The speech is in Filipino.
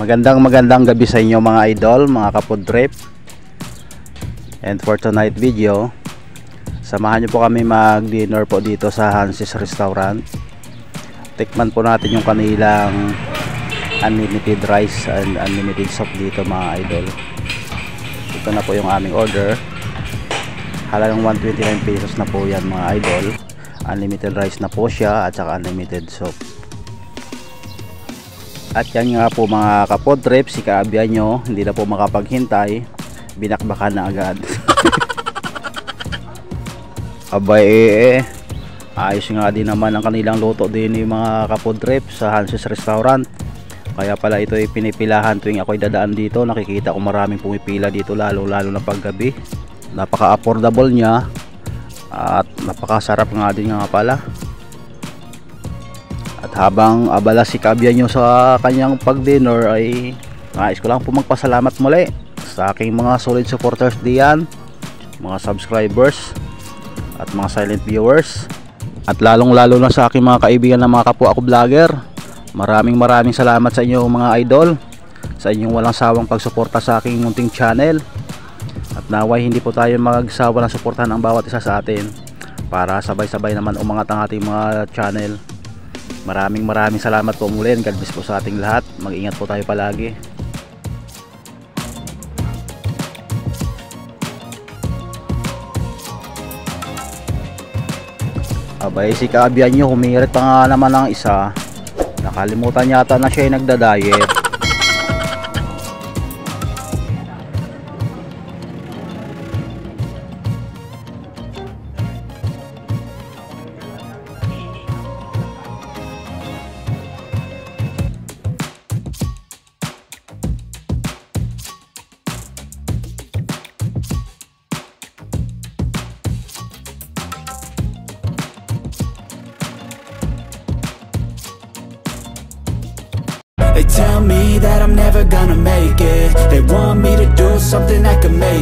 Magandang gabi sa inyo mga idol, mga kapodrip. And for tonight video, samahan nyo po kami mag-dinner po dito sa Hansis Restaurant. Tikman po natin yung kanilang unlimited rice and unlimited soup dito mga idol. Ito na po yung aming order. Halagang 129 pesos na po yan mga idol. Unlimited rice na po siya at saka unlimited soup. At yan nga po mga kapodrip, si kaabya nyo hindi na po makapaghintay, binakbakan na agad. Abay ayos nga din naman ang kanilang luto din yung mga kapodrip sa Hansis Restaurant. Kaya pala ito ay pinipilahan tuwing ako'y dadaan dito. Nakikita ko maraming pumipila dito, lalo na paggabi. Napaka affordable niya at napakasarap nga din nga pala. At habang abala si kaabya nyo sa kanyang pag-dinner, ay nais ko lang po magpasalamat muli sa aking mga solid supporters diyan, mga subscribers at mga silent viewers, at lalong na sa aking mga kaibigan na mga kapwa ako vlogger. Maraming salamat sa inyo mga idol, sa inyong walang sawang pagsuporta sa aking munting channel. At naway hindi po tayo magsawa ng suportahan ang bawat isa sa atin para sabay-sabay naman umangat ang ating mga channel. Maraming salamat po muli. God bless po sa ating lahat. Mag-ingat po tayo palagi. Abay si kaabya nyo humirit pa nga naman ng isa. Nakalimutan yata na siya ay nagda-diet. They tell me that I'm never gonna make it. They want me to do something that could make